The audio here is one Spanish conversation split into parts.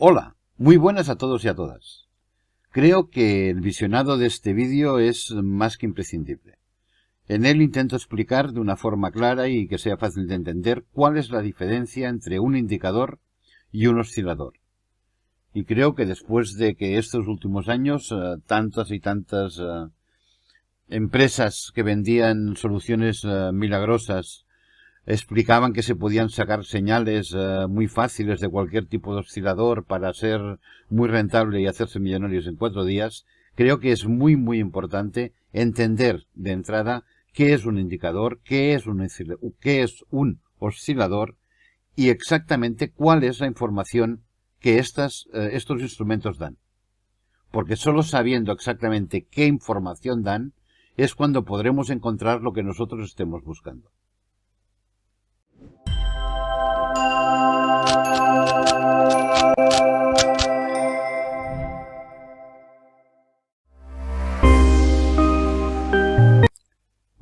Hola, muy buenas a todos y a todas. Creo que el visionado de este vídeo es más que imprescindible. En él intento explicar de una forma clara y que sea fácil de entender cuál es la diferencia entre un indicador y un oscilador. Y creo que después de que estos últimos años tantas y tantas empresas que vendían soluciones milagrosas explicaban que se podían sacar señales muy fáciles de cualquier tipo de oscilador para ser muy rentable y hacerse millonarios en 4 días, creo que es muy importante entender de entrada qué es un indicador, qué es un oscilador y exactamente cuál es la información que estos instrumentos dan. Porque solo sabiendo exactamente qué información dan es cuando podremos encontrar lo que nosotros estemos buscando.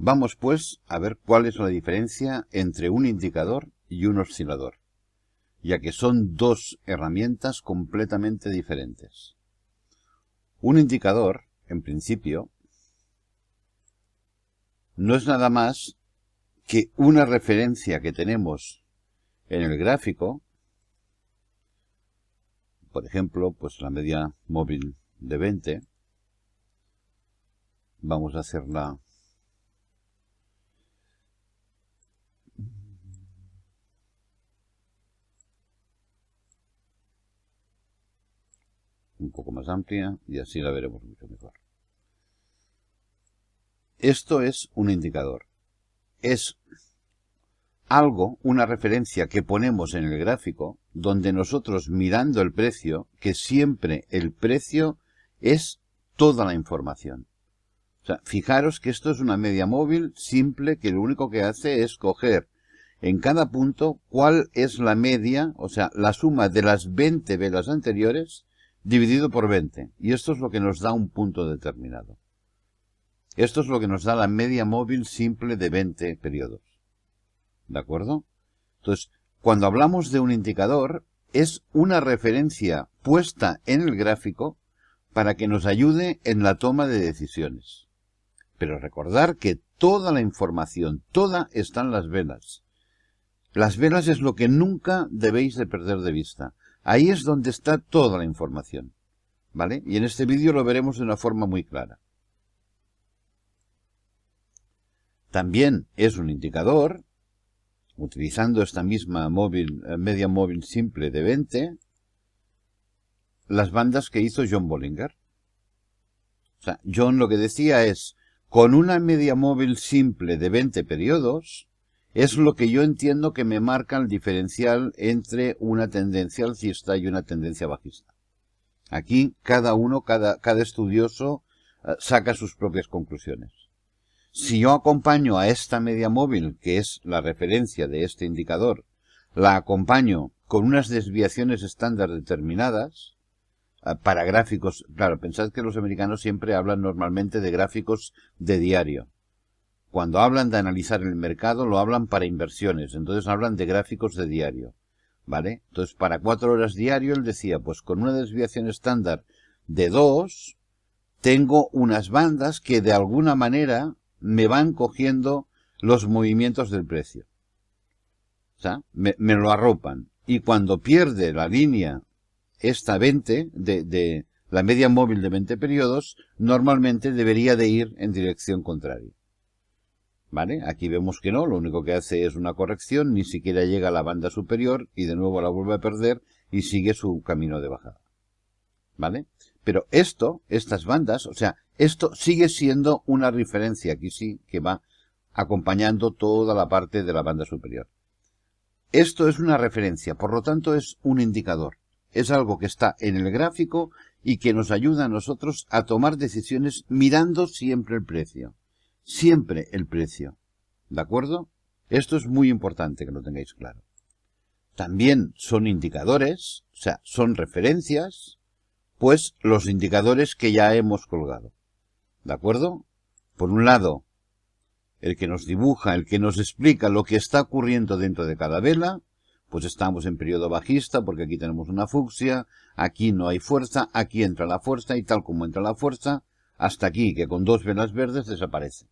Vamos pues a ver cuál es la diferencia entre un indicador y un oscilador, ya que son dos herramientas completamente diferentes. Un indicador, en principio, no es nada más que una referencia que tenemos en el gráfico, por ejemplo, pues la media móvil de 20, vamos a hacerla un poco más amplia y así la veremos mucho mejor. Esto es un indicador. Es algo, una referencia que ponemos en el gráfico, donde nosotros mirando el precio, que siempre el precio es toda la información. O sea, fijaros que esto es una media móvil simple que lo único que hace es coger en cada punto cuál es la media, o sea, la suma de las 20 velas anteriores dividido por 20. Y esto es lo que nos da un punto determinado. Esto es lo que nos da la media móvil simple de 20 periodos. ¿De acuerdo? Entonces, cuando hablamos de un indicador, es una referencia puesta en el gráfico para que nos ayude en la toma de decisiones. Pero recordar que toda la información, toda está en las velas. Las velas es lo que nunca debéis de perder de vista. Ahí es donde está toda la información. ¿Vale? Y en este vídeo lo veremos de una forma muy clara. También es un indicador, utilizando esta misma media móvil simple de 20, las bandas que hizo John Bollinger. O sea, John lo que decía es, con una media móvil simple de 20 periodos, es lo que yo entiendo que me marca el diferencial entre una tendencia alcista y una tendencia bajista. Aquí cada estudioso saca sus propias conclusiones. Si yo acompaño a esta media móvil, que es la referencia de este indicador, la acompaño con unas desviaciones estándar determinadas, para gráficos, claro, pensad que los americanos siempre hablan normalmente de gráficos de diario. Cuando hablan de analizar el mercado, lo hablan para inversiones, entonces hablan de gráficos de diario, ¿vale? Entonces, para 4 horas diario, él decía, pues con una desviación estándar de 2, tengo unas bandas que de alguna manera me van cogiendo los movimientos del precio. O sea, me lo arropan. Y cuando pierde la línea esta 20, de la media móvil de 20 periodos, normalmente debería de ir en dirección contraria. ¿Vale? Aquí vemos que no, lo único que hace es una corrección, ni siquiera llega a la banda superior y de nuevo la vuelve a perder y sigue su camino de bajada. ¿Vale? Pero estas bandas, o sea, esto sigue siendo una referencia, aquí sí, que va acompañando toda la parte de la banda superior. Esto es una referencia, por lo tanto es un indicador. Es algo que está en el gráfico y que nos ayuda a nosotros a tomar decisiones mirando siempre el precio. Siempre el precio. ¿De acuerdo? Esto es muy importante que lo tengáis claro. También son indicadores, o sea, son referencias, pues los indicadores que ya hemos colgado. ¿De acuerdo? Por un lado, el que nos dibuja, el que nos explica lo que está ocurriendo dentro de cada vela. Pues estamos en periodo bajista porque aquí tenemos una fucsia, aquí no hay fuerza, aquí entra la fuerza y tal como entra la fuerza, hasta aquí, que con 2 velas verdes desaparece.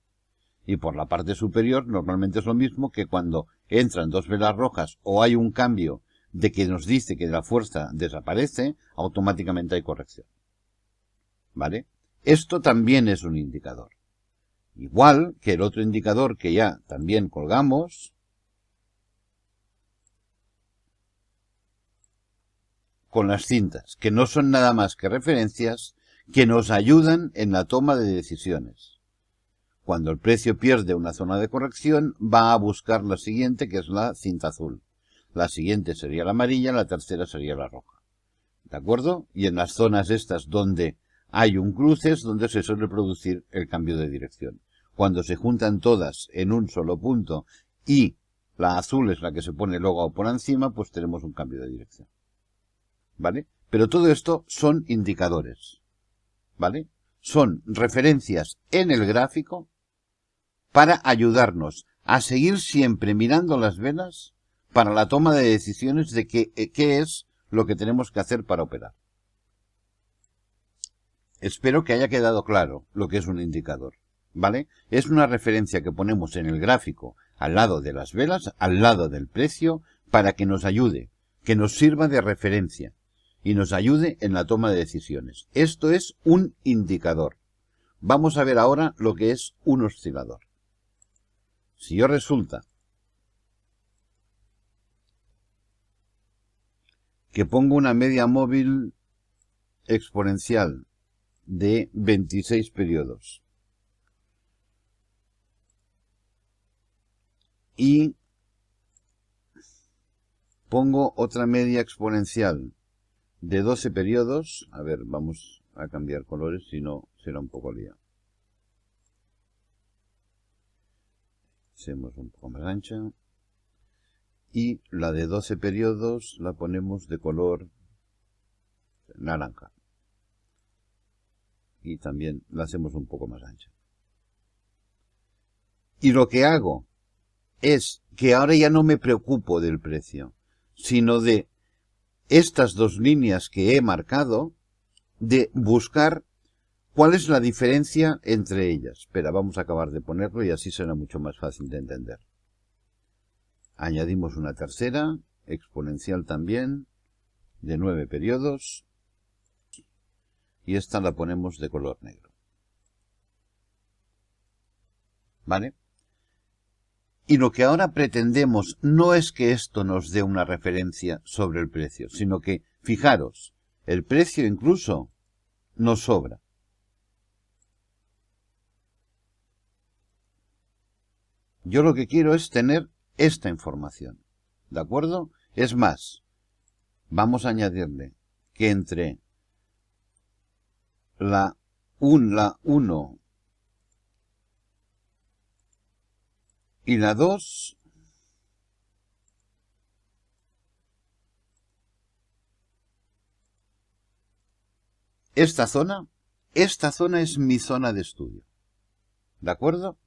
Y por la parte superior normalmente es lo mismo que cuando entran 2 velas rojas o hay un cambio de que nos dice que la fuerza desaparece, automáticamente hay corrección. ¿Vale? Esto también es un indicador. Igual que el otro indicador que ya también colgamos, con las cintas, que no son nada más que referencias que nos ayudan en la toma de decisiones. Cuando el precio pierde una zona de corrección, va a buscar la siguiente, que es la cinta azul. La siguiente sería la amarilla, la tercera sería la roja. ¿De acuerdo? Y en las zonas estas donde hay un cruce es donde se suele producir el cambio de dirección. Cuando se juntan todas en un solo punto y la azul es la que se pone luego por encima, pues tenemos un cambio de dirección. ¿Vale? Pero todo esto son indicadores. ¿Vale? Son referencias en el gráfico para ayudarnos a seguir siempre mirando las velas para la toma de decisiones de qué es lo que tenemos que hacer para operar. Espero que haya quedado claro lo que es un indicador, ¿vale? Es una referencia que ponemos en el gráfico al lado de las velas, al lado del precio, para que nos ayude, que nos sirva de referencia y nos ayude en la toma de decisiones. Esto es un indicador. Vamos a ver ahora lo que es un oscilador. Si yo resulta que pongo una media móvil exponencial de 26 periodos y pongo otra media exponencial de 12 periodos, a ver, vamos a cambiar colores, si no será un poco lío. Hacemos un poco más ancha. Y la de 12 periodos la ponemos de color naranja. Y también la hacemos un poco más ancha. Y lo que hago es que ahora ya no me preocupo del precio, sino de estas dos líneas que he marcado, de buscar cuál es la diferencia entre ellas. Espera, vamos a acabar de ponerlo y así será mucho más fácil de entender. Añadimos una tercera, exponencial también, de 9 periodos, y esta la ponemos de color negro. ¿Vale? Y lo que ahora pretendemos no es que esto nos dé una referencia sobre el precio, sino que, fijaros, el precio incluso nos sobra. Yo lo que quiero es tener esta información, ¿de acuerdo? Es más, vamos a añadirle que entre la 1 y la 2 esta zona es mi zona de estudio, ¿de acuerdo?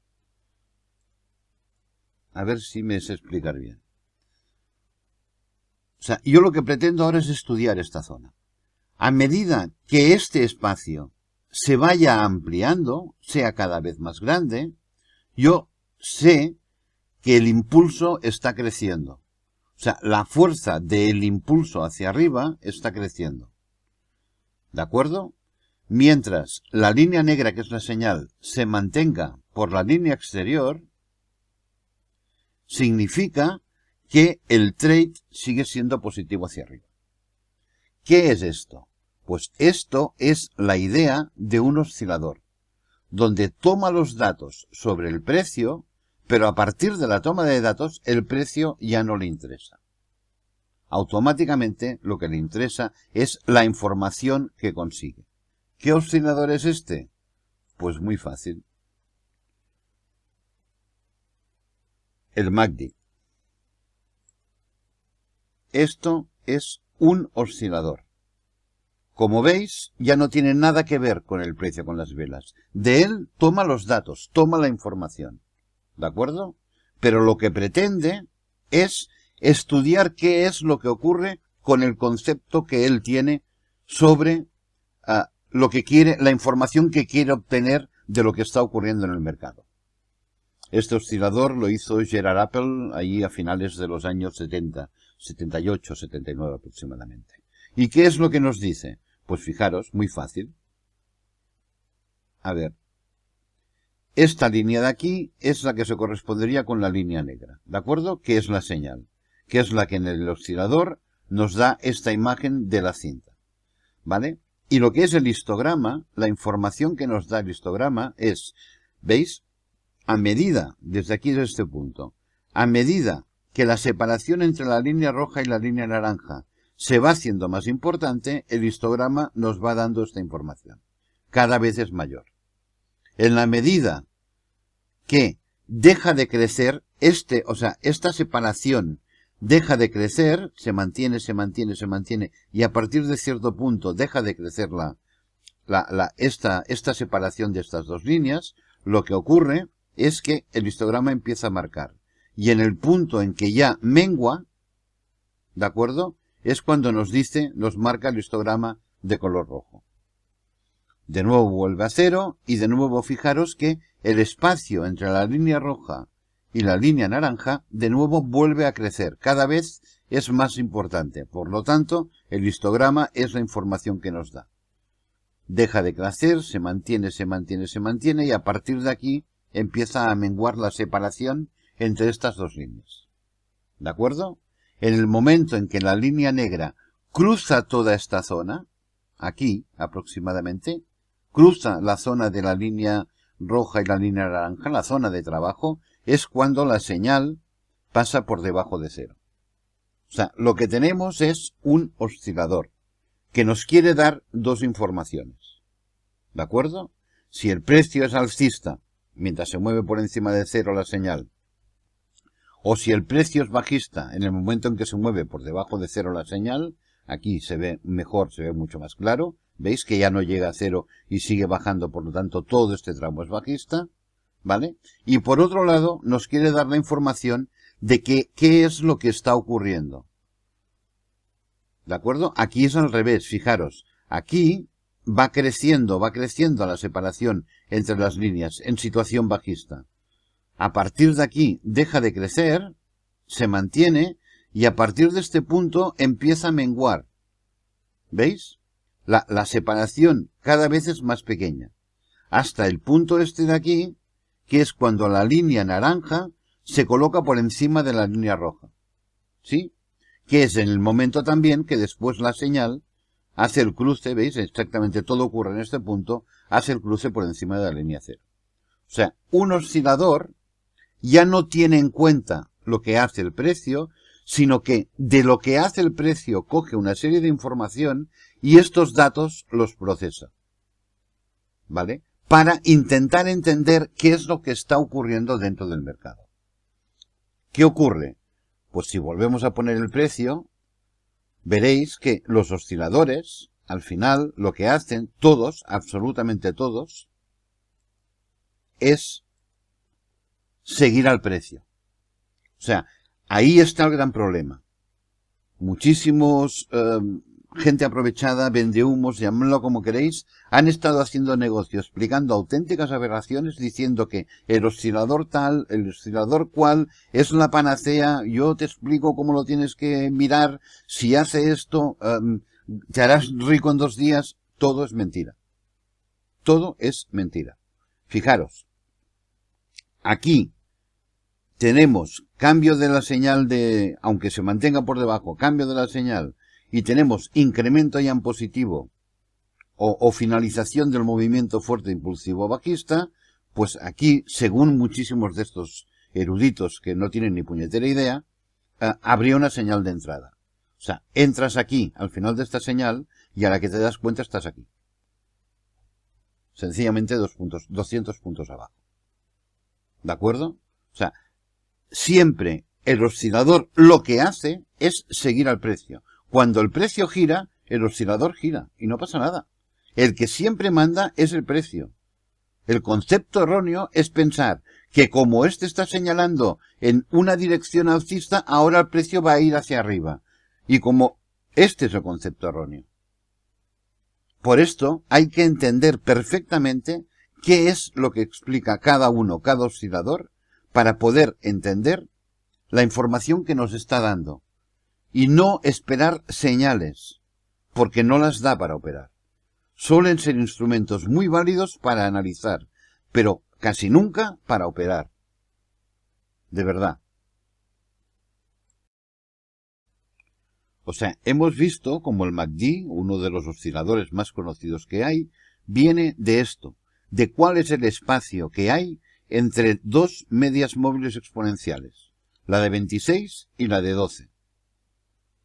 A ver si me sé explicar bien. O sea, yo lo que pretendo ahora es estudiar esta zona. A medida que este espacio se vaya ampliando, sea cada vez más grande, yo sé que el impulso está creciendo. O sea, la fuerza del impulso hacia arriba está creciendo. ¿De acuerdo? Mientras la línea negra, que es la señal, se mantenga por la línea exterior, significa que el trade sigue siendo positivo hacia arriba. ¿Qué es esto? Pues esto es la idea de un oscilador, donde toma los datos sobre el precio, pero a partir de la toma de datos el precio ya no le interesa. Automáticamente lo que le interesa es la información que consigue. ¿Qué oscilador es este? Pues muy fácil. El MACD. Esto es un oscilador. Como veis, ya no tiene nada que ver con el precio, con las velas. De él toma los datos, toma la información. ¿De acuerdo? Pero lo que pretende es estudiar qué es lo que ocurre con el concepto que él tiene sobre lo que quiere, la información que quiere obtener de lo que está ocurriendo en el mercado. Este oscilador lo hizo Gerard Appel allí a finales de los años 70, 78, 79 aproximadamente. ¿Y qué es lo que nos dice? Pues fijaros, muy fácil. A ver, esta línea de aquí es la que se correspondería con la línea negra, ¿de acuerdo? Que es la señal, que es la que en el oscilador nos da esta imagen de la cinta, ¿vale? Y lo que es el histograma, la información que nos da el histograma es, ¿veis? A medida, desde aquí, desde este punto, a medida que la separación entre la línea roja y la línea naranja se va haciendo más importante, el histograma nos va dando esta información. Cada vez es mayor. En la medida que deja de crecer, esta separación deja de crecer, se mantiene, y a partir de cierto punto deja de crecer esta separación de estas dos líneas, lo que ocurre es que el histograma empieza a marcar. Y en el punto en que ya mengua, ¿de acuerdo? Es cuando nos marca el histograma de color rojo. De nuevo vuelve a cero y de nuevo fijaros que el espacio entre la línea roja y la línea naranja de nuevo vuelve a crecer. Cada vez es más importante. Por lo tanto, el histograma es la información que nos da. Deja de crecer, se mantiene y a partir de aquí empieza a menguar la separación entre estas dos líneas. ¿De acuerdo? En el momento en que la línea negra cruza toda esta zona, aquí aproximadamente, cruza la zona de la línea roja y la línea naranja, la zona de trabajo, es cuando la señal pasa por debajo de cero. O sea, lo que tenemos es un oscilador que nos quiere dar dos informaciones. ¿De acuerdo? Si el precio es alcista, mientras se mueve por encima de cero la señal, o si el precio es bajista en el momento en que se mueve por debajo de cero la señal, aquí se ve mejor, se ve mucho más claro, veis que ya no llega a cero y sigue bajando, por lo tanto todo este tramo es bajista, ¿vale? Y por otro lado nos quiere dar la información de qué es lo que está ocurriendo. ¿De acuerdo? Aquí es al revés, fijaros, aquí va creciendo la separación entre las líneas en situación bajista. A partir de aquí deja de crecer, se mantiene y a partir de este punto empieza a menguar. ¿Veis? La separación cada vez es más pequeña. Hasta el punto este de aquí, que es cuando la línea naranja se coloca por encima de la línea roja. ¿Sí? Que es en el momento también que después la señal hace el cruce, ¿veis? Exactamente todo ocurre en este punto, hace el cruce por encima de la línea cero. O sea, un oscilador ya no tiene en cuenta lo que hace el precio, sino que de lo que hace el precio coge una serie de información y estos datos los procesa. ¿Vale? Para intentar entender qué es lo que está ocurriendo dentro del mercado. ¿Qué ocurre? Pues si volvemos a poner el precio, veréis que los osciladores, al final, lo que hacen, todos, absolutamente todos, es seguir al precio. O sea, ahí está el gran problema. Muchísimos gente aprovechada, vendehumos, llamadlo como queréis, han estado haciendo negocio, explicando auténticas aberraciones, diciendo que el oscilador tal, el oscilador cual, es la panacea, yo te explico cómo lo tienes que mirar, si hace esto, te harás rico en 2 días. Todo es mentira. Todo es mentira. Fijaros, aquí tenemos cambio de la señal aunque se mantenga por debajo, cambio de la señal, y tenemos incremento ya en positivo o finalización del movimiento fuerte impulsivo bajista, pues aquí, según muchísimos de estos eruditos que no tienen ni puñetera idea, habría una señal de entrada. O sea, entras aquí al final de esta señal y a la que te das cuenta estás aquí. Sencillamente 200 puntos abajo. ¿De acuerdo? O sea, siempre el oscilador lo que hace es seguir al precio. Cuando el precio gira, el oscilador gira y no pasa nada. El que siempre manda es el precio. El concepto erróneo es pensar que como este está señalando en una dirección alcista, ahora el precio va a ir hacia arriba. Y como este es el concepto erróneo. Por esto hay que entender perfectamente qué es lo que explica cada oscilador, para poder entender la información que nos está dando. Y no esperar señales, porque no las da para operar. Suelen ser instrumentos muy válidos para analizar, pero casi nunca para operar. De verdad. O sea, hemos visto como el MACD, uno de los osciladores más conocidos que hay, viene de esto, de cuál es el espacio que hay entre dos medias móviles exponenciales, la de 26 y la de 12.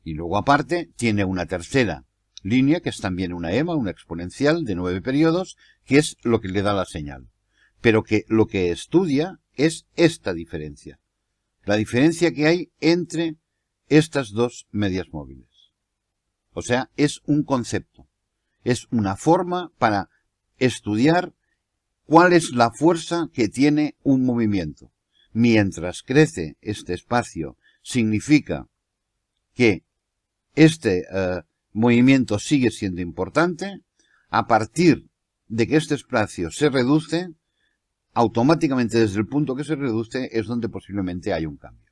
Y luego aparte tiene una tercera línea, que es también una EMA, una exponencial de 9 periodos, que es lo que le da la señal. Pero que lo que estudia es esta diferencia. La diferencia que hay entre estas dos medias móviles. O sea, es un concepto. Es una forma para estudiar cuál es la fuerza que tiene un movimiento. Mientras crece este espacio, significa que este movimiento sigue siendo importante. A partir de que este espacio se reduce, automáticamente desde el punto que se reduce es donde posiblemente hay un cambio.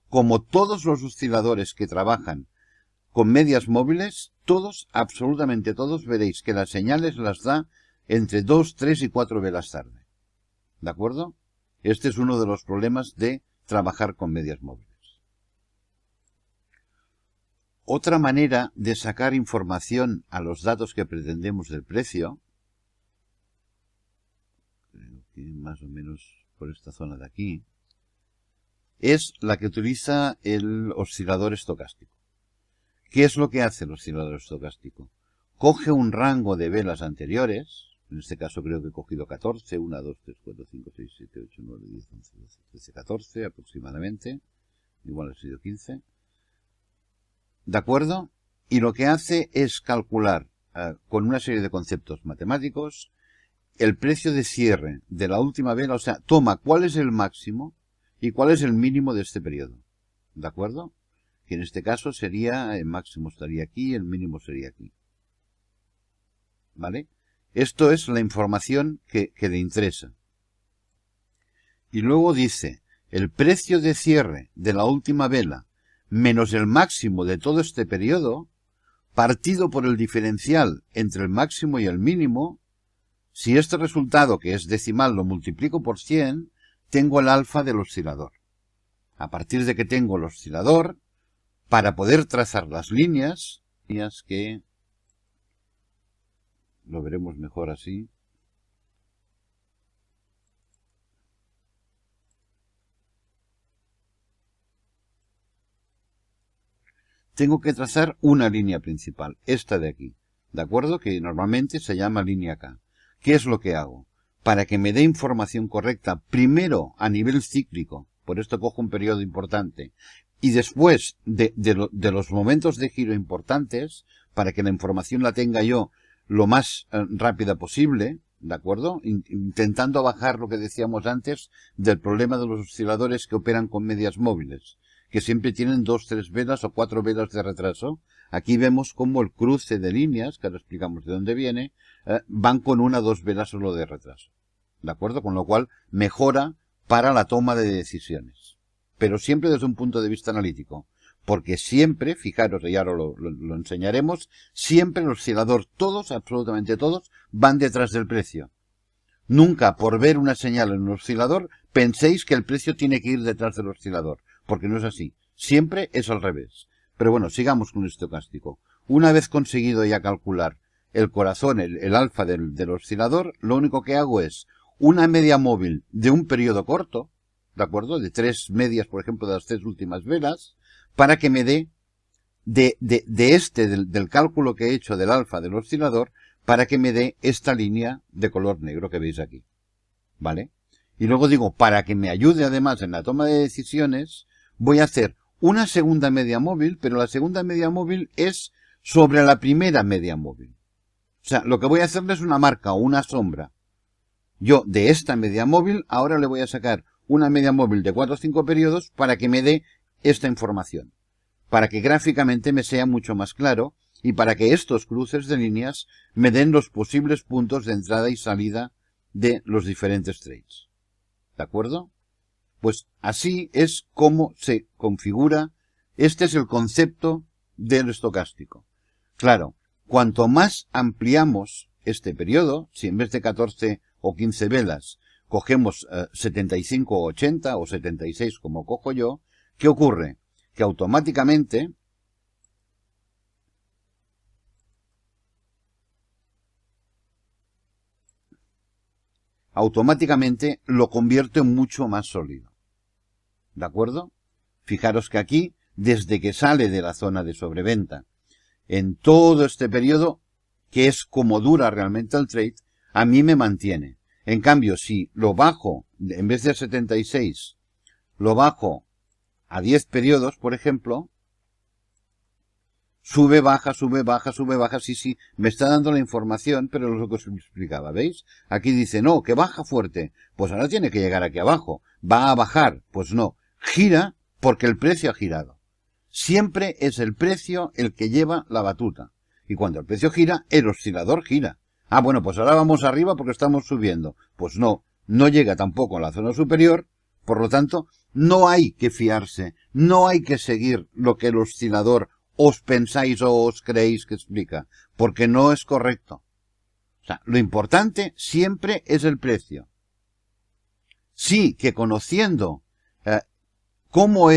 Como todos los osciladores que trabajan con medias móviles, todos, absolutamente todos, veréis que las señales las da entre 2, 3 y 4 velas tarde. ¿De acuerdo? Este es uno de los problemas de trabajar con medias móviles. Otra manera de sacar información a los datos que pretendemos del precio, creo que más o menos por esta zona de aquí, es la que utiliza el oscilador estocástico. ¿Qué es lo que hace el oscilador estocástico? Coge un rango de velas anteriores, en este caso creo que he cogido 14, 1, 2, 3, 4, 5, 6, 7, 8, 9, 10, 11, 12, 13, 14 aproximadamente, igual ha sido 15, ¿de acuerdo? Y lo que hace es calcular con una serie de conceptos matemáticos el precio de cierre de la última vela, o sea, toma cuál es el máximo y cuál es el mínimo de este periodo, ¿de acuerdo? Que en este caso sería, el máximo estaría aquí, el mínimo sería aquí. ¿Vale? Esto es la información que le interesa. Y luego dice, el precio de cierre de la última vela menos el máximo de todo este periodo, partido por el diferencial entre el máximo y el mínimo, si este resultado, que es decimal, lo multiplico por 100, tengo el alfa del oscilador. A partir de que tengo el oscilador, para poder trazar las líneas que lo veremos mejor así. Tengo que trazar una línea principal, esta de aquí, ¿de acuerdo? Que normalmente se llama línea K. ¿Qué es lo que hago? Para que me dé información correcta, primero a nivel cíclico, por esto cojo un periodo importante, y después de los momentos de giro importantes, para que la información la tenga yo lo más rápida posible, ¿de acuerdo? Intentando bajar lo que decíamos antes del problema de los osciladores que operan con medias móviles, que siempre tienen 2, 3 velas o 4 velas de retraso. Aquí vemos cómo el cruce de líneas, que ahora explicamos de dónde viene, van con 1 o 2 velas solo de retraso. ¿De acuerdo? Con lo cual mejora para la toma de decisiones. Pero siempre desde un punto de vista analítico. Porque siempre, fijaros, y ahora lo enseñaremos, siempre el oscilador, todos, absolutamente todos, van detrás del precio. Nunca por ver una señal en un oscilador penséis que el precio tiene que ir detrás del oscilador, porque no es así. Siempre es al revés. Pero bueno, sigamos con el estocástico. Una vez conseguido ya calcular el corazón, el alfa del oscilador, lo único que hago es una media móvil de un periodo corto, ¿de acuerdo? De 3 medias, por ejemplo, de las 3 últimas velas, para que me dé del cálculo que he hecho del alfa del oscilador, para que me dé esta línea de color negro que veis aquí. ¿Vale? Y luego digo, para que me ayude además en la toma de decisiones, voy a hacer una segunda media móvil, pero la segunda media móvil es sobre la primera media móvil. O sea, lo que voy a hacerle es una marca o una sombra. Yo de esta media móvil ahora le voy a sacar una media móvil de 4 o 5 periodos para que me dé esta información, para que gráficamente me sea mucho más claro y para que estos cruces de líneas me den los posibles puntos de entrada y salida de los diferentes trades. ¿De acuerdo? Pues así es como se configura. Este es el concepto del estocástico. Claro, cuanto más ampliamos este periodo, si en vez de 14 o 15 velas cogemos 75 o 80 o 76 como cojo yo, ¿qué ocurre? Que automáticamente lo convierto en mucho más sólido. ¿De acuerdo? Fijaros que aquí, desde que sale de la zona de sobreventa, en todo este periodo, que es como dura realmente el trade, a mí me mantiene. En cambio, si lo bajo, en vez de 76, lo bajo a 10 periodos, por ejemplo, sube, baja, sube, baja, sube, baja, sí, me está dando la información, pero es lo que os explicaba, ¿veis? Aquí dice, no, que baja fuerte, pues ahora tiene que llegar aquí abajo, va a bajar, pues no, gira porque el precio ha girado. Siempre es el precio el que lleva la batuta, y cuando el precio gira, el oscilador gira. Ah, bueno, pues ahora vamos arriba porque estamos subiendo. Pues no llega tampoco a la zona superior, por lo tanto, no hay que fiarse, no hay que seguir lo que el oscilador os pensáis o os creéis que explica, porque no es correcto. O sea, lo importante siempre es el precio. Sí que conociendo cómo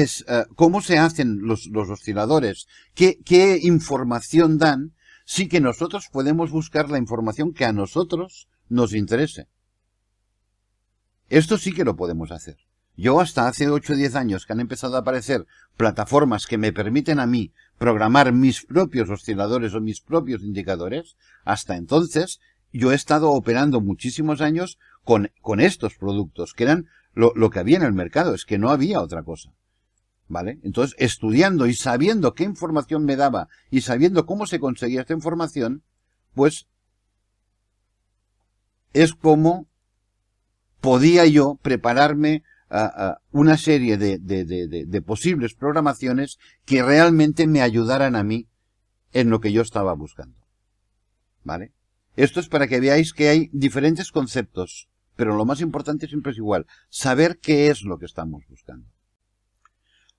se hacen los osciladores, qué información dan, sí que nosotros podemos buscar la información que a nosotros nos interese. Esto sí que lo podemos hacer. Yo hasta hace 8 o 10 años que han empezado a aparecer plataformas que me permiten a mí programar mis propios osciladores o mis propios indicadores, hasta entonces yo he estado operando muchísimos años con estos productos, que eran lo que había en el mercado, es que no había otra cosa. ¿Vale? Entonces, estudiando y sabiendo qué información me daba y sabiendo cómo se conseguía esta información, pues es como podía yo prepararme a una serie de posibles programaciones que realmente me ayudaran a mí en lo que yo estaba buscando. ¿Vale? Esto es para que veáis que hay diferentes conceptos, pero lo más importante siempre es igual, saber qué es lo que estamos buscando.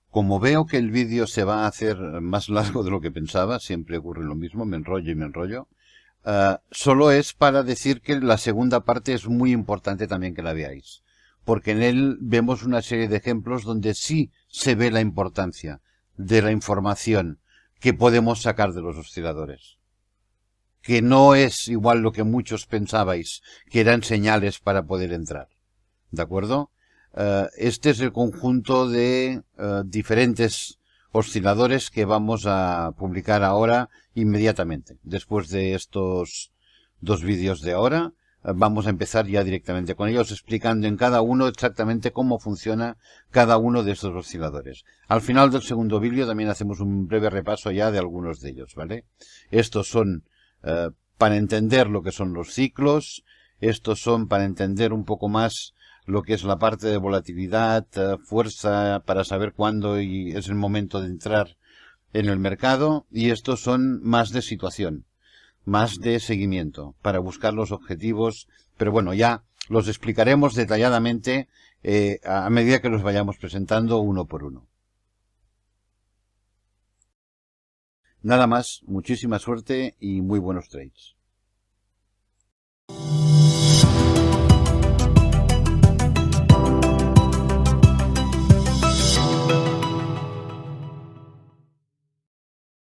Como veo que el vídeo se va a hacer más largo de lo que pensaba, siempre ocurre lo mismo, me enrollo y me enrollo, solo es para decir que la segunda parte es muy importante también que la veáis, porque en él vemos una serie de ejemplos donde sí se ve la importancia de la información que podemos sacar de los osciladores, que no es igual lo que muchos pensabais, que eran señales para poder entrar. ¿De acuerdo? Este es el conjunto de diferentes osciladores que vamos a publicar ahora inmediatamente. Después de estos 2 vídeos de ahora, vamos a empezar ya directamente con ellos, explicando en cada uno exactamente cómo funciona cada uno de estos osciladores. Al final del segundo vídeo también hacemos un breve repaso ya de algunos de ellos, ¿vale? Estos son para entender lo que son los ciclos, estos son para entender un poco más lo que es la parte de volatilidad, fuerza para saber cuándo es el momento de entrar en el mercado, y estos son más de situación, más de seguimiento, para buscar los objetivos, pero bueno, ya los explicaremos detalladamente a medida que los vayamos presentando uno por uno. Nada más, muchísima suerte y muy buenos trades.